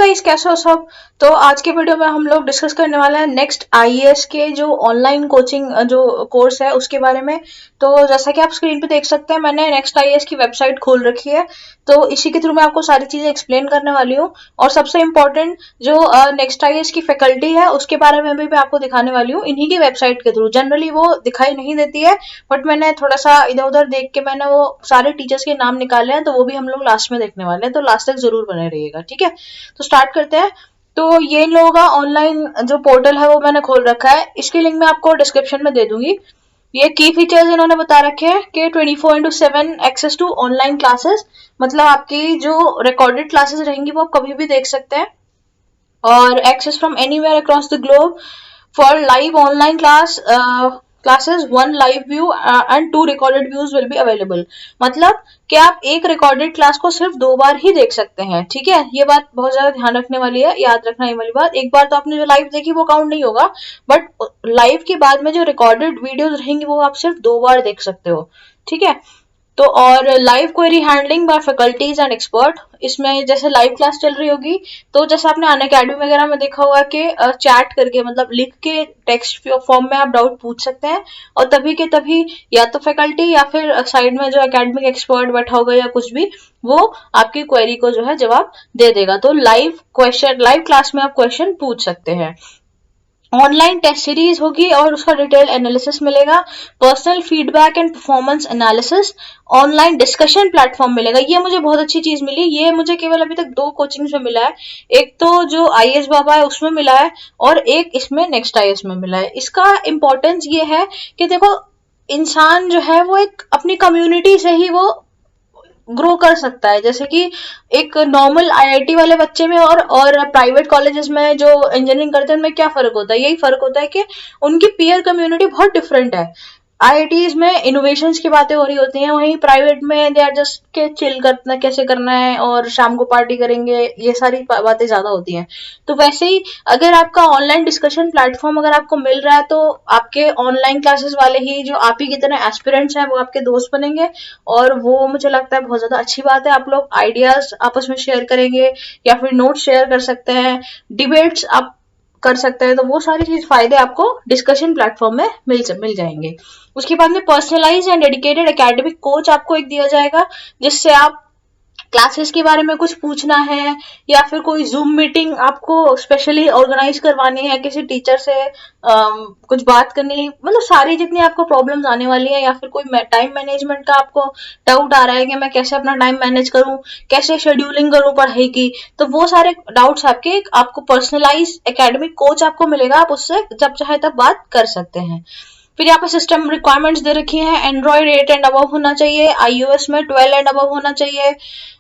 Guys, कैसे हो सब। तो आज के वीडियो में हम लोग डिस्कस करने वाले हैं नेक्स्ट आईएएस के जो ऑनलाइन कोचिंग जो कोर्स है उसके बारे में। तो जैसा कि आप स्क्रीन पे देख सकते हैं, मैंने नेक्स्ट आईएएस की वेबसाइट खोल रखी है। तो इसी के थ्रू मैं आपको सारी चीजें एक्सप्लेन करने वाली हूँ। और सबसे इम्पोर्टेंट जो नेक्स्ट आईएएस की फैकल्टी है उसके बारे में भी मैं आपको दिखाने वाली हूँ इन्हीं की वेबसाइट के थ्रू। जनरली वो दिखाई नहीं देती है, बट मैंने थोड़ा सा इधर उधर देख के मैंने वो सारे टीचर्स के नाम निकाले हैं, तो वो भी हम लोग लास्ट में देखने वाले हैं। तो लास्ट तक जरूर बने रहिएगा, ठीक है। तो स्टार्ट करते हैं। तो ये इन लोगों का ऑनलाइन जो पोर्टल है वो मैंने खोल रखा है, इसकी लिंक मैं आपको डिस्क्रिप्शन में दे दूंगी। ये की फीचर्स इन्होंने बता रखे हैं कि 24/7 एक्सेस टू ऑनलाइन क्लासेस, मतलब आपकी जो रिकॉर्डेड क्लासेस रहेंगी वो आप कभी भी देख सकते हैं। और access from anywhere across the globe for live online classes, one live view and 2 recorded views will be available। मतलब कि आप एक रिकॉर्डेड क्लास को सिर्फ 2 बार ही देख सकते हैं, ठीक है। ये बात बहुत ज्यादा ध्यान रखने वाली है, याद रखना ये वाली बात। एक बार तो आपने जो लाइव देखी वो काउंट नहीं होगा, बट लाइव के बाद में जो रिकॉर्डेड वीडियोस रहेंगी वो आप सिर्फ 2 बार देख सकते हो, ठीक है। तो और live query handling by faculties and expert, इसमें जैसे लाइव क्लास चल रही होगी तो जैसे आपने अनअकैडमी वगैरह में देखा हुआ कि चैट करके, मतलब लिख के टेक्स्ट फॉर्म में आप डाउट पूछ सकते हैं, और तभी के तभी या तो फैकल्टी या फिर साइड में जो एकेडमिक एक्सपर्ट बैठा होगा या कुछ भी, वो आपकी क्वेरी को जो है जवाब दे देगा। तो लाइव क्लास में आप क्वेश्चन पूछ सकते हैं। ऑनलाइन टेस्ट सीरीज होगी और उसका डिटेल एनालिसिस मिलेगा। Personal feedback and performance analysis, online discussion platform मिलेगा। ये मुझे बहुत अच्छी चीज मिली, ये मुझे केवल अभी तक 2 कोचिंग में मिला है। एक तो जो आईएएस बाबा है उसमें मिला है, और एक इसमें नेक्स्ट आईएएस में मिला है। इसका इंपॉर्टेंस ये है कि देखो, इंसान जो है वो एक अपनी कम्युनिटी से ही वो ग्रो कर सकता है। जैसे कि एक नॉर्मल आईआईटी वाले बच्चे में और प्राइवेट कॉलेजेस में जो इंजीनियरिंग करते हैं उनमें क्या फर्क होता है, यही फर्क होता है कि उनकी पीयर कम्युनिटी बहुत डिफरेंट है। आईआईटीज में इनोवेशंस की बातें हो रही होती हैं, वहीं प्राइवेट में दे आर जस्ट के चिल करना कैसे करना है और शाम को पार्टी करेंगे, ये सारी बातें ज्यादा होती हैं। तो वैसे ही अगर आपका ऑनलाइन डिस्कशन प्लेटफॉर्म अगर आपको मिल रहा है, तो आपके ऑनलाइन क्लासेस वाले ही जो आप ही की तरह एस्पिरेंट्स हैं वो आपके दोस्त बनेंगे, और वो मुझे लगता है बहुत ज्यादा अच्छी बात है। आप लोग आइडियाज आपस में शेयर करेंगे या फिर नोट शेयर कर सकते हैं, डिबेट्स आप कर सकते हैं। तो वो सारी चीज फायदे आपको डिस्कशन प्लेटफॉर्म में मिल जाएंगे। उसके बाद में personalise and dedicated academic coach आपको एक दिया जाएगा, जिससे आप क्लासेस के बारे में कुछ पूछना है या फिर कोई जूम मीटिंग आपको स्पेशली ऑर्गेनाइज करवानी है, किसी टीचर से कुछ बात करनी है, मतलब सारी जितनी आपको प्रॉब्लम्स आने वाली है, या फिर कोई टाइम मैनेजमेंट का आपको डाउट आ रहा है कि मैं कैसे अपना टाइम मैनेज करूं, कैसे शेड्यूलिंग करूं पढ़ाई की, तो वो सारे डाउट्स आपको पर्सनलाइज एकेडमिक कोच आपको मिलेगा, आप उससे जब चाहे तब बात कर सकते हैं। फिर यहाँ पे सिस्टम रिक्वायरमेंट्स दे रखी हैं। एंड्रॉइड 8 एंड अबव होना चाहिए, iOS में 12 एंड अबव होना चाहिए,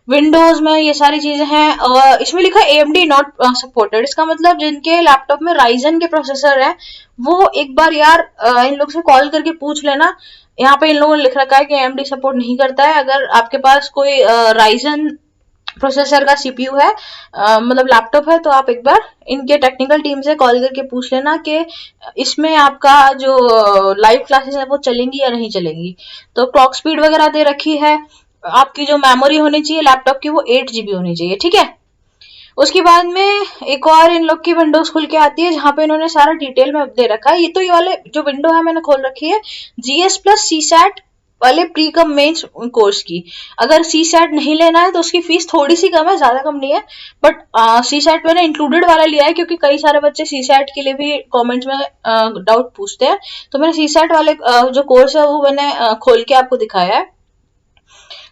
विंडोज में ये सारी चीजें हैं। और इसमें लिखा है AMD नॉट सपोर्टेड, इसका मतलब जिनके लैपटॉप में राइजन के प्रोसेसर है वो एक बार यार इन लोग से कॉल करके पूछ लेना। यहाँ पे इन लोगों ने लिख रखा है कि AMD सपोर्ट नहीं करता है। अगर आपके पास कोई राइजन प्रोसेसर का सीपीयू है, मतलब लैपटॉप है, तो आप एक बार इनके टेक्निकल टीम से कॉल करके पूछ लेना कि इसमें आपका जो लाइव क्लासेस है वो चलेंगी या नहीं चलेंगी। तो क्लॉक स्पीड वगैरह दे रखी है। आपकी जो मेमोरी होनी चाहिए लैपटॉप की वो 8 GB होनी चाहिए, ठीक है। उसके बाद में एक और इन लोग की विंडोज खुल के आती है, जहां पे इन्होंने सारा डिटेल में दे रखा है। ये वाले जो विंडो है मैंने खोल रखी है GS प्लस CSAT वाले प्री कम मेंस कोर्स की। अगर CSAT नहीं लेना है तो उसकी फीस थोड़ी सी कम है, ज्यादा कम नहीं है, बट CSAT मैंने इंक्लूडेड वाला लिया है क्योंकि कई सारे बच्चे CSAT के लिए भी कमेंट्स में डाउट पूछते हैं। तो मैंने CSAT वाले जो कोर्स है वो मैंने खोल के आपको दिखाया है।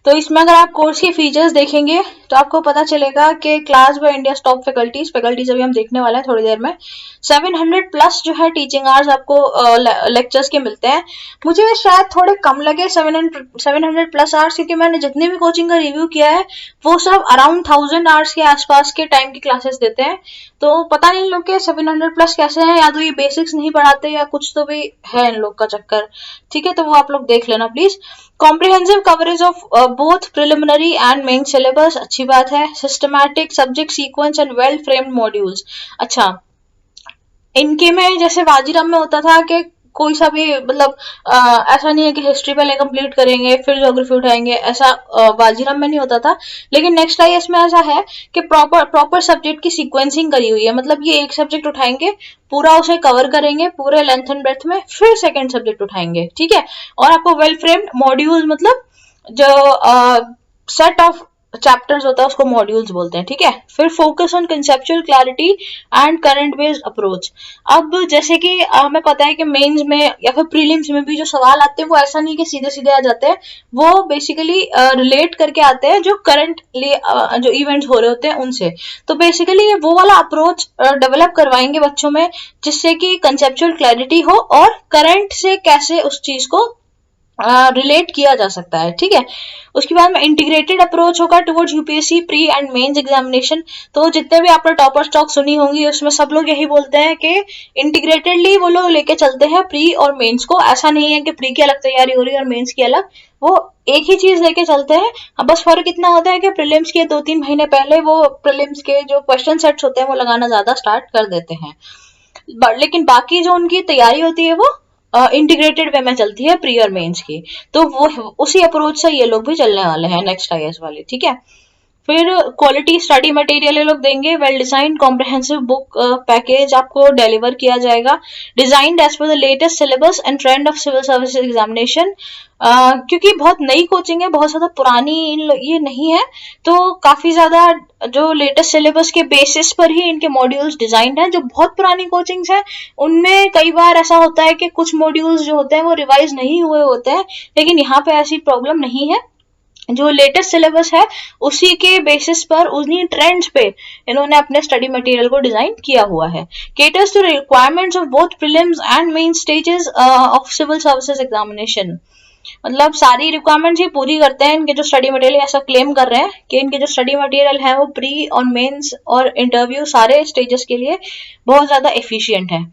तो इसमें अगर आप कोर्स के फीचर्स देखेंगे तो आपको पता चलेगा कि class by India top faculties अभी हम देखने वाले हैं थोड़ी देर में। 700 प्लस जो है टीचिंग आवर्स आपको लेक्चर्स के मिलते हैं। मुझे शायद थोड़े कम लगे 700 प्लस आवर्स, क्योंकि मैंने जितने भी कोचिंग का रिव्यू किया है वो सब अराउंड 1000 आवर्स के आसपास के टाइम की क्लासेस देते हैं। तो पता नहीं इन लोग के 700 प्लस कैसे हैं, या तो ये बेसिक्स नहीं पढ़ाते या कुछ तो भी है इन लोग का चक्कर, ठीक है। तो वो आप लोग देख लेना please. Comprehensive coverage of both preliminary and main syllabus, अच्छी बात है। Systematic subject sequence and well framed modules. अच्छा, इनके में जैसे वाजीराम में होता था कि कोई सा भी मतलब ऐसा नहीं है कि हिस्ट्री पहले कंप्लीट करेंगे फिर ज्योग्राफी उठाएंगे, ऐसा बाजीराम में नहीं होता था। लेकिन नेक्स्ट आईएएस में ऐसा है कि प्रॉपर प्रॉपर सब्जेक्ट की सीक्वेंसिंग करी हुई है, मतलब ये एक सब्जेक्ट उठाएंगे, पूरा उसे कवर करेंगे पूरे लेंथ एंड ब्रेथ में, फिर सेकंड सब्जेक्ट उठाएंगे, ठीक है। और आपको वेल फ्रेम्ड मॉड्यूल, मतलब जो सेट ऑफ चैप्टर्स होता है उसको मॉड्यूल्स बोलते हैं, ठीक है। फिर focus on conceptual clarity and current based approach. अब जैसे कि हमें पता है कि मेंस में या फिर प्रीलिम्स में भी जो सवाल आते हैं वो ऐसा नहीं कि सीधे सीधे आ जाते हैं, वो बेसिकली रिलेट करके आते हैं जो करंटली जो इवेंट्स हो रहे होते हैं उनसे। तो बेसिकली वो वाला अप्रोच डेवलप करवाएंगे बच्चों में, जिससे कि कंसेप्चुअल क्लैरिटी हो और करंट से कैसे उस चीज को रिलेट किया जा सकता है, ठीक है। उसके बाद में इंटीग्रेटेड अप्रोच होगा towards UPSC pre and mains examination. तो जितने भी आपने टॉपर स्टॉक सुनी होंगी उसमें सब लोग यही बोलते हैं कि इंटीग्रेटेडली वो लोग लेके चलते हैं प्री और मेंस को। ऐसा नहीं है कि प्री की अलग तैयारी हो रही है और मेंस की अलग, वो एक ही चीज लेके चलते हैं। अब बस फर्क इतना होता है कि प्रीलिम्स के 2-3 महीने पहले वो प्रीलिम्स के जो क्वेश्चन सेट्स होते हैं वो लगाना ज्यादा स्टार्ट कर देते हैं, लेकिन बाकी जो उनकी तैयारी होती है वो इंटीग्रेटेड वे में चलती है प्री और मेंस की। तो वो उसी अप्रोच से ये लोग भी चलने वाले हैं नेक्स्ट आईएएस वाले, ठीक है। फिर क्वालिटी स्टडी मटेरियल ये लोग देंगे, well design comprehensive book package आपको डिलीवर किया जाएगा, designed as per the latest syllabus and trend of civil services examination. क्योंकि बहुत नई कोचिंग है, बहुत ज्यादा पुरानी ये नहीं है, तो काफी ज्यादा जो लेटेस्ट सिलेबस के बेसिस पर ही इनके मॉड्यूल्स डिजाइंड हैं। जो बहुत पुरानी कोचिंग्स हैं उनमें कई बार ऐसा होता है कि कुछ मॉड्यूल्स जो होते हैं वो रिवाइज नहीं हुए होते हैं, लेकिन यहाँ पे ऐसी प्रॉब्लम नहीं है। जो लेटेस्ट सिलेबस है उसी के बेसिस पर, उन्हीं ट्रेंड्स पे इन्होंने अपने स्टडी मटेरियल को डिजाइन किया हुआ है। Caters to requirements of both prelims and main stages of civil services examination. मतलब सारी रिक्वायरमेंट्स ये पूरी करते हैं। इनके जो स्टडी मटेरियल ऐसा क्लेम कर रहे हैं कि इनके जो स्टडी मटेरियल है वो प्री और मेंस और इंटरव्यू सारे स्टेजेस के लिए बहुत ज्यादा एफिशिएंट है।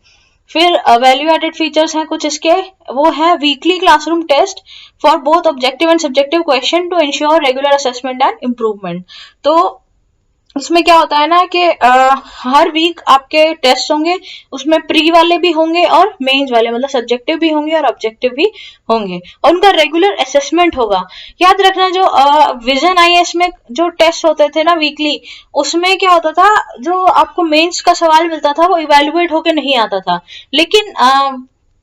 फिर वैल्यू एडेड फीचर्स हैं कुछ इसके, वो है weekly classroom test for both objective and subjective question to ensure regular assessment and improvement. तो इसमें क्या होता है ना कि हर वीक आपके टेस्ट होंगे, उसमें प्री वाले भी होंगे और मेंस वाले, मतलब सब्जेक्टिव भी होंगे और ऑब्जेक्टिव भी होंगे, और उनका रेगुलर असेसमेंट होगा। याद रखना जो विजन आईएएस में जो टेस्ट होते थे ना वीकली, उसमें क्या होता था, जो आपको मेंस का सवाल मिलता था वो इवेल्युएट होके नहीं आता था। लेकिन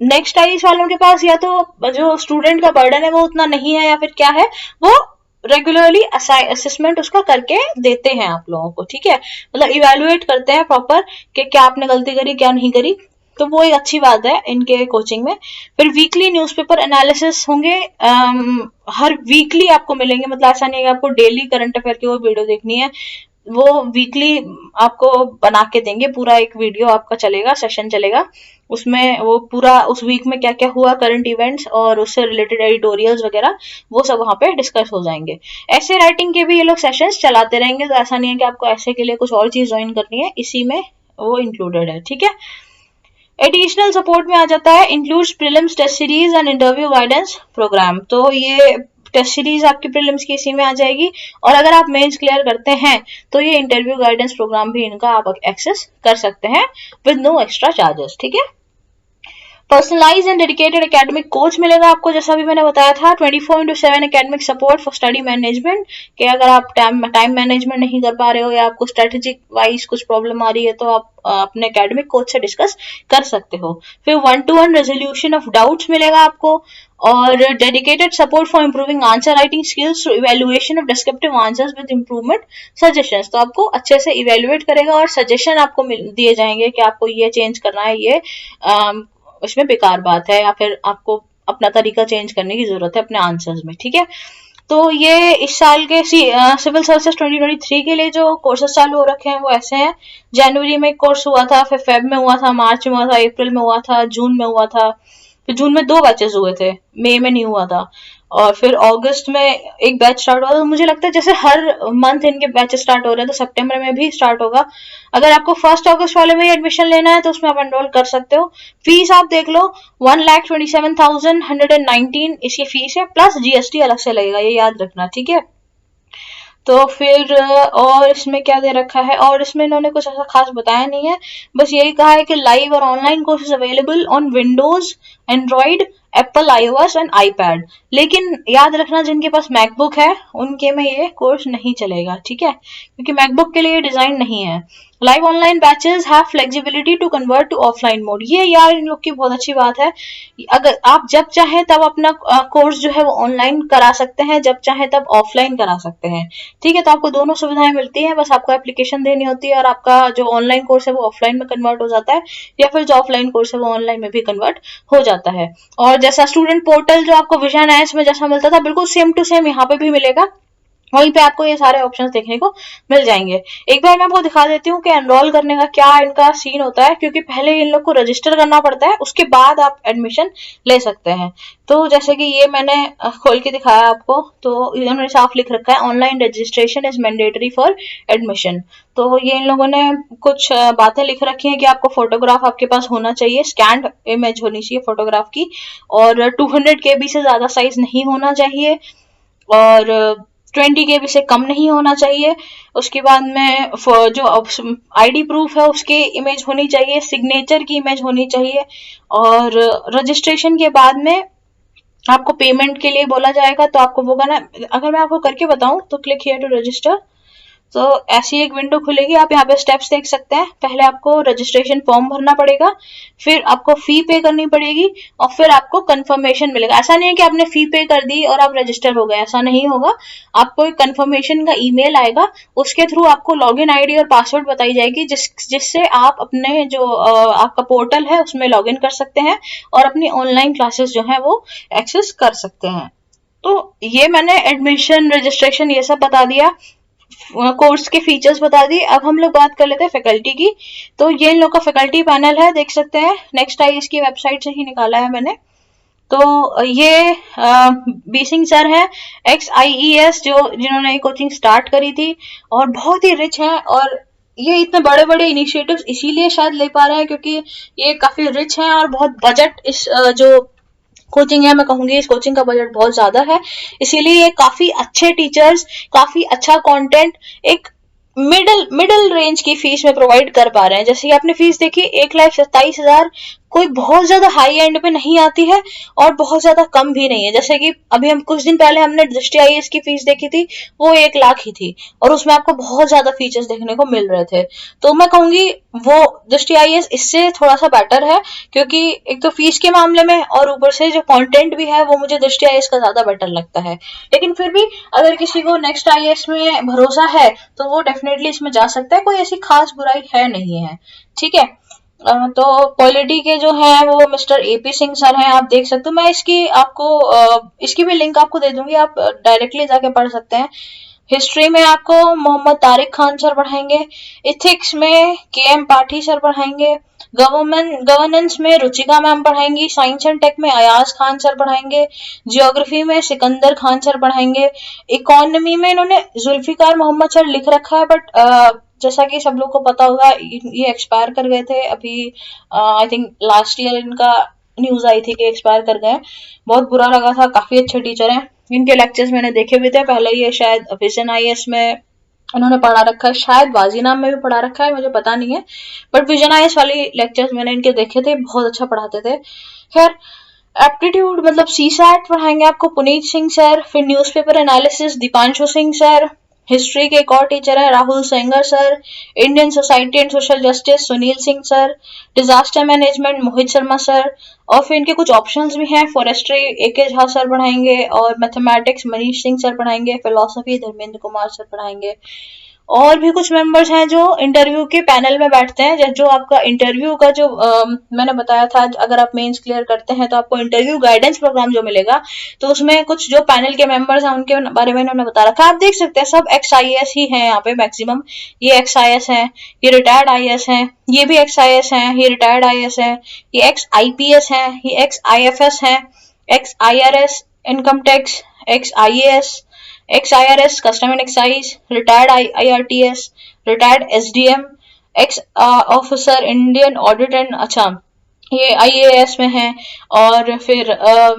नेक्स्ट आईएएस वालों के पास या तो जो स्टूडेंट का बर्डन है वो उतना नहीं है, या फिर क्या है, वो रेगुलरली असेसमेंट उसका करके देते हैं आप लोगों को, ठीक है। मतलब इवेल्युएट करते हैं प्रॉपर कि क्या आपने गलती करी क्या नहीं करी, तो वो एक अच्छी बात है इनके कोचिंग में। फिर वीकली न्यूज़पेपर एनालिसिस होंगे, हर वीकली आपको मिलेंगे, मतलब ऐसा नहीं है कि आपको डेली करंट अफेयर की वो वीडियो देखनी है, वो वीकली आपको बना के देंगे। पूरा एक वीडियो आपका चलेगा, सेशन चलेगा, उसमें वो पूरा उस वीक में क्या क्या हुआ, करंट इवेंट्स और उससे रिलेटेड एडिटोरियल्स वगैरह, वो सब वहां पे डिस्कस हो जाएंगे। ऐसे राइटिंग के भी ये लोग सेशंस चलाते रहेंगे, तो ऐसा नहीं है कि आपको ऐसे के लिए कुछ और चीज ज्वाइन करनी है, इसी में वो इंक्लूडेड है, ठीक है। एडिशनल सपोर्ट में आ जाता है includes prelims test series and interview guidance programme. तो ये टेस्ट सीरीज आपकी प्रीलिम्स की इसी में आ जाएगी, और अगर आप मेंस क्लियर करते हैं तो ये इंटरव्यू गाइडेंस प्रोग्राम भी इनका आप एक्सेस कर सकते हैं विद नो एक्स्ट्रा चार्जेस, ठीक है। Personalise and dedicated academic coach मिलेगा आपको, जैसा भी मैंने बताया था, 24/7 academic support for study management, कि अगर आप टाइम मैनेजमेंट नहीं कर पा रहे हो या आपको स्ट्रेटेजिक वाइज कुछ प्रॉब्लम आ रही है, तो आप अपने एकेडमिक कोच से डिस्कस कर सकते हो। फिर 1-to-1 रेजोल्यूशन ऑफ डाउट्स मिलेगा आपको, और dedicated support for improving answer writing skills through evaluation of descriptive answers with improvement suggestions. तो आपको अच्छे से इवैल्यूएट करेगा और सजेशन आपको दिए जाएंगे कि आपको ये चेंज करना है, ये इसमें बेकार बात है, या फिर आपको अपना तरीका चेंज करने की जरूरत है अपने आंसर्स में, ठीक है। तो ये इस साल के सिविल सर्विसेज 2023 के लिए जो कोर्सेज चालू हो रखे हैं वो ऐसे हैं। जनवरी में कोर्स हुआ था, फिर फेब में हुआ था, मार्च में हुआ था, अप्रैल में हुआ था, जून में हुआ था, फिर जून में 2 बैचेस हुए थे, मई में नहीं हुआ था, और फिर अगस्त में एक बैच स्टार्ट हुआ। तो मुझे लगता है जैसे हर मंथ इनके बैच स्टार्ट हो रहे हैं, तो सितंबर में भी स्टार्ट होगा। अगर आपको 1 अगस्त वाले में एडमिशन लेना है तो उसमें आप एनरोल कर सकते हो। फीस आप देख लो, 1,27,119 इसकी फीस है, प्लस जीएसटी अलग से लगेगा, ये याद रखना, ठीक है। तो फिर और इसमें क्या दे रखा है, और इसमें इन्होंने कुछ ऐसा खास बताया नहीं है, बस यही कहा है कि लाइव और online courses available on Windows, Android, Apple iOS and iPad. लेकिन याद रखना जिनके पास मैकबुक है उनके में ये कोर्स नहीं चलेगा, ठीक है, क्योंकि मैकबुक के लिए डिजाइन नहीं है। Live online batches have flexibility to convert to offline mode. ये यार इन लोग की बहुत अच्छी बात है, अगर आप जब चाहें तब अपना कोर्स जो है वो ऑनलाइन करा सकते हैं, जब चाहें तब ऑफलाइन करा सकते हैं, ठीक है। तो आपको दोनों सुविधाएं मिलती हैं, बस आपको एप्लीकेशन देनी होती है और आपका जो ऑनलाइन कोर्स है वो ऑफलाइन में कन्वर्ट हो जाता है, या फिर जो ऑफलाइन कोर्स है वो ऑनलाइन में भी कन्वर्ट हो जाता है। और जैसा स्टूडेंट पोर्टल जो आपको विजन आईएएस में जैसा मिलता था, बिल्कुल सेम टू सेम यहाँ पे भी मिलेगा, वहीं पे आपको ये सारे ऑप्शंस देखने को मिल जाएंगे। एक बार मैं आपको दिखा देती हूँ कि एनरोल करने का क्या इनका सीन होता है, क्योंकि पहले इन लोग को रजिस्टर करना पड़ता है, उसके बाद आप एडमिशन ले सकते हैं। तो जैसे कि ये मैंने खोल के दिखाया आपको, तो इन्होंने साफ लिख रखा है online registration is mandatory for admission. तो ये इन लोगों ने कुछ बातें लिख रखी हैं कि आपको फोटोग्राफ आपके पास होना चाहिए, स्कैंड इमेज होनी चाहिए फोटोग्राफ की, और 200 KB से ज्यादा साइज नहीं होना चाहिए, और 20 KB से कम नहीं होना चाहिए। उसके बाद में जो आईडी प्रूफ है उसकी इमेज होनी चाहिए, सिग्नेचर की इमेज होनी चाहिए, और रजिस्ट्रेशन के बाद में आपको पेमेंट के लिए बोला जाएगा, तो आपको वो करना, अगर मैं आपको करके बताऊं तो क्लिक हियर टू रजिस्टर, तो ऐसी एक विंडो खुलेगी। आप यहाँ पे स्टेप्स देख सकते हैं, पहले आपको रजिस्ट्रेशन फॉर्म भरना पड़ेगा, फिर आपको फी पे करनी पड़ेगी, और फिर आपको कंफर्मेशन मिलेगा। ऐसा नहीं है कि आपने फी पे कर दी और आप रजिस्टर हो गए, ऐसा नहीं होगा। आपको एक कंफर्मेशन का ईमेल आएगा, उसके थ्रू आपको लॉगिन आईडी और पासवर्ड बताई जाएगी, जिससे आप अपने जो आपका पोर्टल है उसमें लॉगिन कर सकते हैं और अपनी ऑनलाइन क्लासेस जो है वो एक्सेस कर सकते हैं। तो ये मैंने एडमिशन, रजिस्ट्रेशन, ये सब बता दिया, कोर्स के फीचर्स बता दिए। अब हम लोग बात कर लेते हैं फैकल्टी की। तो ये इन लोग का फैकल्टी पैनल है, देख सकते हैं, नेक्स्ट आईएएस की वेबसाइट से ही निकाला है मैंने। तो ये बी सिंह सर है, एक्स आईईएस, जो जिन्होंने ये कोचिंग स्टार्ट करी थी, और बहुत ही रिच है, और ये इतने बड़े बड़े इनिशिएटिव्स इसीलिए शायद ले पा रहे हैं क्योंकि ये काफी रिच हैं, और बहुत बजट इस जो कोचिंग है, मैं कहूंगी इस कोचिंग का बजट बहुत ज्यादा है, इसीलिए ये काफी अच्छे टीचर्स, काफी अच्छा कंटेंट, एक मिडल रेंज की फीस में प्रोवाइड कर पा रहे हैं। जैसे कि आपने फीस देखी 1,27,000, कोई बहुत ज्यादा हाई एंड पे नहीं आती है और बहुत ज्यादा कम भी नहीं है। जैसे कि अभी हम कुछ दिन पहले हमने दृष्टि आईएएस की फीस देखी थी, वो 1 लाख ही थी, और उसमें आपको बहुत ज्यादा फीचर्स देखने को मिल रहे थे। तो मैं कहूंगी वो दृष्टि आईएएस इससे थोड़ा सा बेटर है, क्योंकि एक तो फीस के मामले में और ऊपर से जो कंटेंट भी है वो मुझे दृष्टि आईएएस का ज्यादा बेटर लगता है। लेकिन फिर भी अगर किसी को नेक्स्ट आईएएस में भरोसा है तो वो डेफिनेटली इसमें जा सकता है, कोई ऐसी खास बुराई है नहीं है, ठीक है। तो पॉलिटी के जो है वो मिस्टर एपी सिंह सर हैं, आप देख सकते हो। मैं इसकी आपको इसकी भी लिंक आपको दे दूंगी, आप डायरेक्टली जाके पढ़ सकते हैं। हिस्ट्री में आपको मोहम्मद तारिक खान सर पढ़ाएंगे, इथिक्स में केएम पाठी सर पढ़ाएंगे, गवर्नेंस में रुचिका मैम पढ़ाएंगी, साइंस एंड टेक में अयाज खान सर पढ़ाएंगे, जियोग्राफी में सिकंदर खान सर पढ़ाएंगे, इकोनॉमी में इन्होंने जुल्फिकार मोहम्मद सर लिख रखा है, बट जैसा कि सब लोग को पता होगा ये एक्सपायर कर गए थे अभी, आई थिंक लास्ट ईयर इनका न्यूज आई थी कि एक्सपायर कर गए। बहुत बुरा लगा था, काफी अच्छे टीचर हैं, इनके लेक्चर्स मैंने देखे भी थे पहले। ये शायद विजन आईएएस में उन्होंने पढ़ा रखा है, शायद वाजी नाम में भी पढ़ा रखा है, मुझे पता नहीं है, बट विजन आईएएस वाली लेक्चर्स मैंने इनके देखे थे, बहुत अच्छा पढ़ाते थे। खैर, एप्टीट्यूड मतलब सीसैट पढ़ाएंगे आपको पुनीत सिंह सर, फिर newspaper analysis Deepanshu Singh sir, history के एक और टीचर है Rahul Sengar sir, Indian society and social justice Sunil Singh sir, disaster management Mohit Sharma sir, और फिर इनके कुछ ऑप्शंस भी हैं, फॉरेस्ट्री एके झा सर पढ़ाएंगे, और मैथमेटिक्स मनीष सिंह सर पढ़ाएंगे, फिलोसफी धर्मेंद्र कुमार सर पढ़ाएंगे। और भी कुछ मेंबर्स हैं जो इंटरव्यू के पैनल में बैठते हैं, जो आपका इंटरव्यू का जो मैंने बताया था, अगर आप मेंस क्लियर करते हैं तो आपको इंटरव्यू गाइडेंस प्रोग्राम जो मिलेगा, तो उसमें कुछ जो पैनल के मेंबर्स हैं उनके बारे में इन्होंने बता रखा है। आप देख सकते हैं सब एक्स आईएएस ही हैं यहाँ पे मैक्सिमम, ये एक्स आईएएस हैं, ये रिटायर्ड आईएएस हैं, ये भी एक्स आईएएस हैं, ये रिटायर्ड आईएएस हैं, ये एक्स आईपीएस हैं, ये एक्स आईएफएस हैं, x IRS income tax, x IAS, x IRS custom and excise, retired IRTS, retired SDM, x officer Indian audit and, अच्छा ये आईएएस में है, और फिर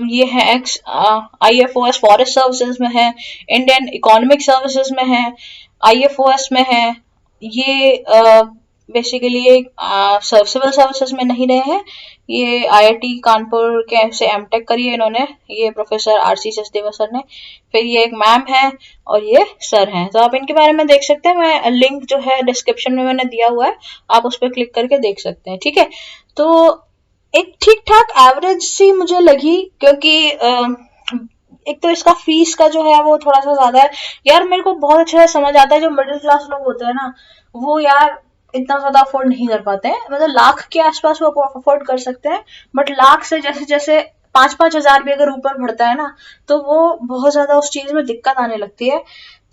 ये है एक्स आईएफओएस फॉरेस्ट सर्विसेज में है, इंडियन इकोनॉमिक सर्विसेज में है, आईएफओएस में है। ये बेसिकली ये सिविल सर्विसेज में नहीं रहे हैं। ये आईआईटी कानपुर के से एमटेक करी है इन्होंने, ये प्रोफेसर आरसी सचदेवा सर ने। फिर ये एक मैम है और ये सर हैं, तो आप इनके बारे में देख सकते हैं। मैं लिंक जो है डिस्क्रिप्शन में मैंने दिया हुआ है, आप उस पर क्लिक करके देख सकते हैं। ठीक है, तो एक ठीक ठाक एवरेज सी मुझे लगी, क्योंकि एक तो इसका फीस का जो है वो थोड़ा सा ज्यादा है यार। मेरे को बहुत अच्छा समझ आता है जो मिडिल क्लास लोग होते हैं ना, वो यार इतना ज्यादा अफोर्ड नहीं कर पाते हैं। मतलब लाख के आसपास वो अफोर्ड कर सकते हैं, बट लाख से जैसे जैसे 5-5 हजार भी अगर ऊपर बढ़ता है ना, तो वो बहुत ज्यादा उस चीज में दिक्कत आने लगती है।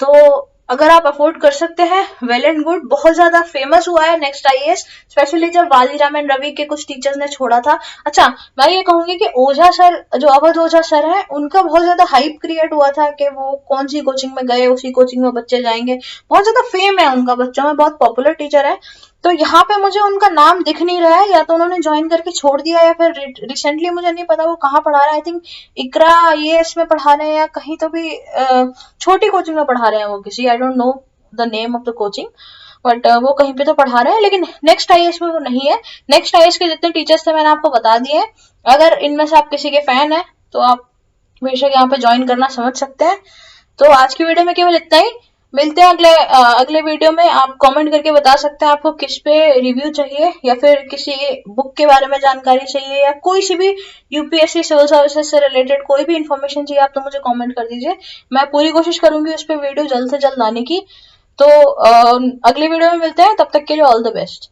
तो अगर आप अफोर्ड कर सकते हैं, वेल एंड गुड। बहुत ज्यादा फेमस हुआ है नेक्स्ट आईएएस, स्पेशली जब वालीराम एंड रवि के कुछ टीचर्स ने छोड़ा था। अच्छा, मैं ये कहूंगी कि ओझा सर, जो अवध ओझा सर हैं, उनका बहुत ज्यादा हाइप क्रिएट हुआ था कि वो कौन सी कोचिंग में गए, उसी कोचिंग में बच्चे जाएंगे। बहुत ज्यादा फेम है उनका, बच्चों में बहुत पॉपुलर टीचर है। तो यहाँ पे मुझे उनका नाम दिख नहीं रहा है, या तो उन्होंने ज्वाइन करके छोड़ दिया, या फिर रिसेंटली मुझे नहीं पता वो कहाँ पढ़ा रहे हैं। आई थिंक इकरा आईएएस में पढ़ा रहे हैं, या कहीं तो भी छोटी कोचिंग में पढ़ा रहे हैं वो किसी, I don't know the name of the coaching, but वो कहीं पे तो पढ़ा रहे हैं। लेकिन नेक्स्ट आईएएस में वो नहीं है। नेक्स्ट आईएएस के जितने टीचर्स थे मैंने आपको बता दिए हैं। अगर इनमें से आप किसी के फैन हैं तो आप बेशक यहाँ पे ज्वाइन करना समझ सकते हैं। तो आज की वीडियो में केवल इतना ही। मिलते हैं अगले वीडियो में। आप कमेंट करके बता सकते हैं आपको किस पे रिव्यू चाहिए, या फिर किसी बुक के बारे में जानकारी चाहिए, या कोई सी भी यूपीएससी सिविल सर्विसेज से रिलेटेड कोई भी इन्फॉर्मेशन चाहिए, आप तो मुझे कमेंट कर दीजिए। मैं पूरी कोशिश करूंगी उस पर वीडियो जल्द से जल्द लाने की। तो अगले वीडियो में मिलते हैं, तब तक के लिए ऑल द बेस्ट।